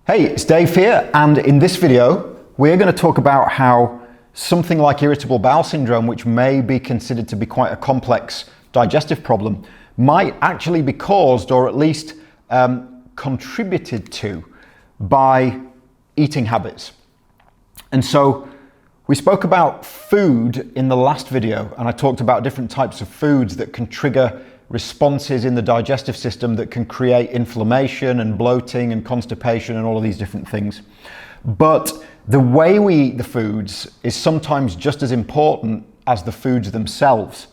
Hey, it's Dave here, and in this video we're going to talk about how something like irritable bowel syndrome, which may be considered to be quite a complex digestive problem, might actually be caused or at least contributed to by eating habits. And so we spoke about food in the last video, and I talked about different types of foods that can trigger responses in the digestive system that can create inflammation and bloating and constipation and all of these different things. But the way we eat the foods is sometimes just as important as the foods themselves.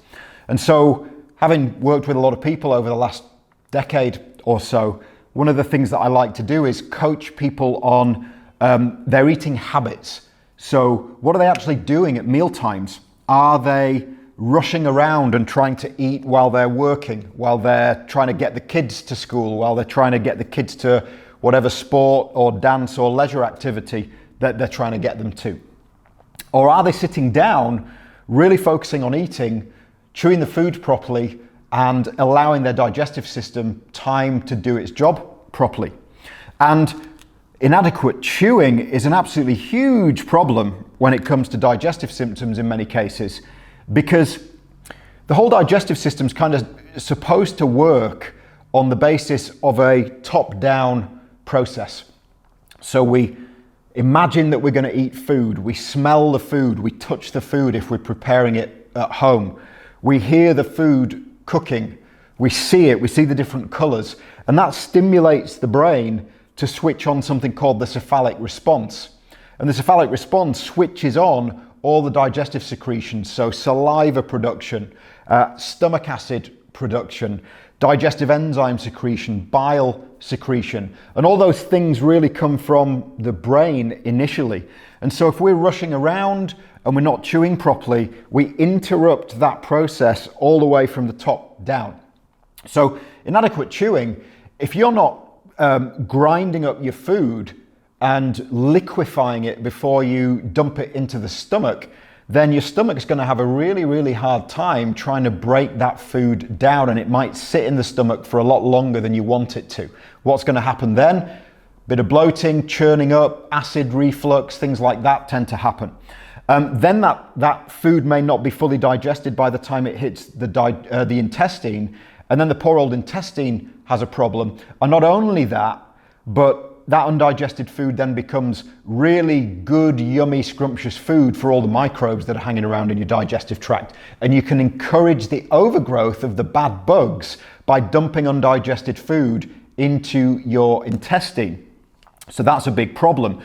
And so, having worked with a lot of people over the last decade or so, one of the things that I like to do is coach people on their eating habits. So what are they actually doing at meal times? Are they rushing around and trying to eat while they're working, while they're trying to get the kids to school, while they're trying to get the kids to whatever sport or dance or leisure activity that they're trying to get them to? Or are they sitting down, really focusing on eating, chewing the food properly, and allowing their digestive system time to do its job properly? And inadequate chewing is an absolutely huge problem when it comes to digestive symptoms in many cases, because the whole digestive system is kind of supposed to work on the basis of a top-down process. So we imagine that we're going to eat food, we smell the food, we touch the food if we're preparing it at home, we hear the food cooking, we see it, we see the different colours, and that stimulates the brain to switch on something called the cephalic response. And the cephalic response switches on all the digestive secretions, so saliva production, stomach acid production, digestive enzyme secretion, bile secretion, and all those things really come from the brain initially. And so if we're rushing around and we're not chewing properly, we interrupt that process all the way from the top down. So inadequate chewing, if you're not grinding up your food and liquefying it before you dump it into the stomach, then your stomach's going to have a really, really hard time trying to break that food down, and it might sit in the stomach for a lot longer than you want it to. What's going to happen then? Bit of bloating, churning up, acid reflux, things like that tend to happen. Then that food may not be fully digested by the time it hits the intestine, and then the poor old intestine has a problem. And not only that, but that undigested food then becomes really good, yummy, scrumptious food for all the microbes that are hanging around in your digestive tract. And you can encourage the overgrowth of the bad bugs by dumping undigested food into your intestine. So that's a big problem.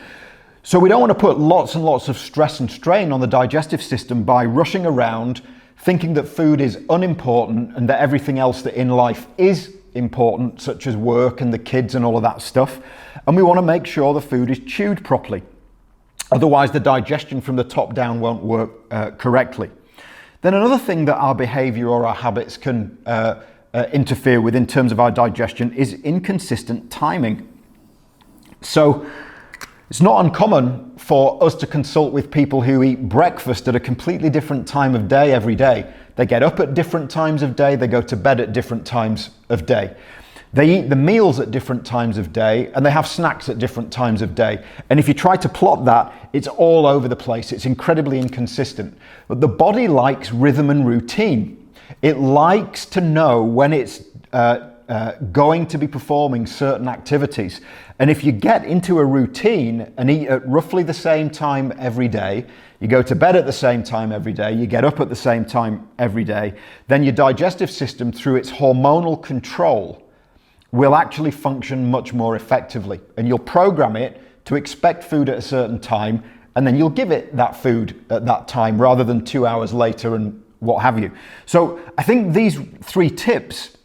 So we don't want to put lots and lots of stress and strain on the digestive system by rushing around thinking that food is unimportant and that everything else that in life is important, such as work and the kids and all of that stuff. And we want to make sure the food is chewed properly. Otherwise, the digestion from the top down won't work correctly. Then another thing that our behavior or our habits can interfere with in terms of our digestion is inconsistent timing. So it's not uncommon for us to consult with people who eat breakfast at a completely different time of day every day. They get up at different times of day, they go to bed at different times of day. They eat the meals at different times of day, and they have snacks at different times of day. And if you try to plot that, it's all over the place. It's incredibly inconsistent. But the body likes rhythm and routine. It likes to know when it's going to be performing certain activities. And if you get into a routine and eat at roughly the same time every day, you go to bed at the same time every day, you get up at the same time every day, then your digestive system, through its hormonal control, will actually function much more effectively. And you'll program it to expect food at a certain time, and then you'll give it that food at that time rather than 2 hours later and what have you. So I think these 3 tips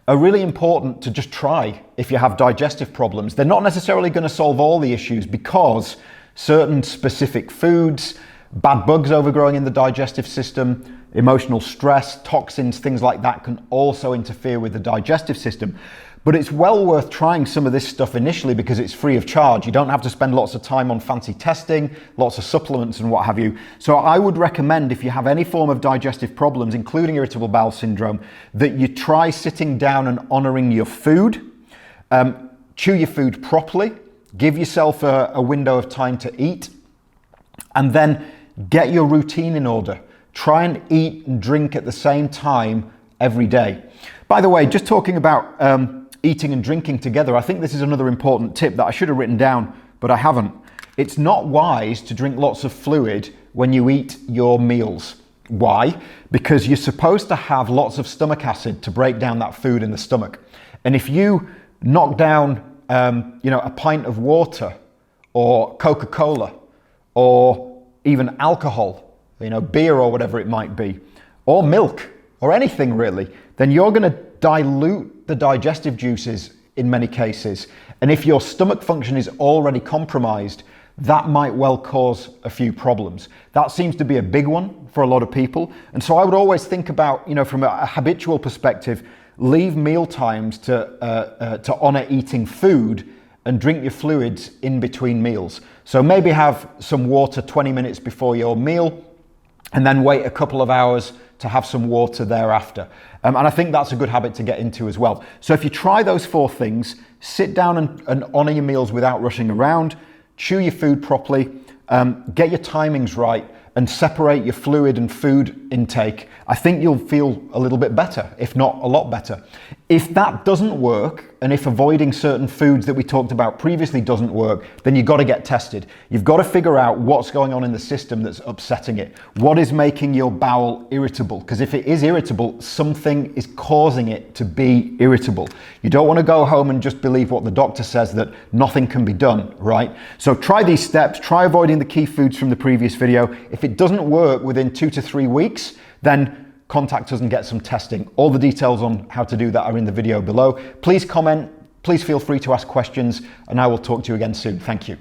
are really important to just try if you have digestive problems. They're not necessarily going to solve all the issues, because certain specific foods, bad bugs overgrowing in the digestive system, emotional stress, toxins, things like that can also interfere with the digestive system. But it's well worth trying some of this stuff initially because it's free of charge. You don't have to spend lots of time on fancy testing, lots of supplements and what have you. So I would recommend, if you have any form of digestive problems, including irritable bowel syndrome, that you try sitting down and honouring your food. Chew your food properly. give yourself a window of time to eat, and then get your routine in order. Try and eat and drink at the same time every day. By the way, just talking about eating and drinking together, I think this is another important tip that I should have written down, but I haven't. It's not wise to drink lots of fluid when you eat your meals. Why? Because you're supposed to have lots of stomach acid to break down that food in the stomach. And if you knock down a pint of water or Coca-Cola or even alcohol, beer or whatever it might be, or milk or anything really, then you're going to dilute the digestive juices in many cases. And if your stomach function is already compromised, that might well cause a few problems. That seems to be a big one for a lot of people. And so I would always think about, from a habitual perspective, leave meal times to honor eating food and drink your fluids in between meals. So maybe have some water 20 minutes before your meal and then wait a couple of hours to have some water thereafter. And I think that's a good habit to get into as well. So if you try those 4 things, sit down and honor your meals without rushing around, chew your food properly, get your timings right, and separate your fluid and food intake, I think you'll feel a little bit better, if not a lot better. If that doesn't work, and if avoiding certain foods that we talked about previously doesn't work, then you've got to get tested. You've got to figure out what's going on in the system that's upsetting it. What is making your bowel irritable? Because if it is irritable, something is causing it to be irritable. You don't want to go home and just believe what the doctor says, that nothing can be done, right? So try these steps, try avoiding the key foods from the previous video. If it doesn't work within 2 to 3 weeks, then contact us and get some testing. All the details on how to do that are in the video below. Please comment, please feel free to ask questions, and I will talk to you again soon. Thank you.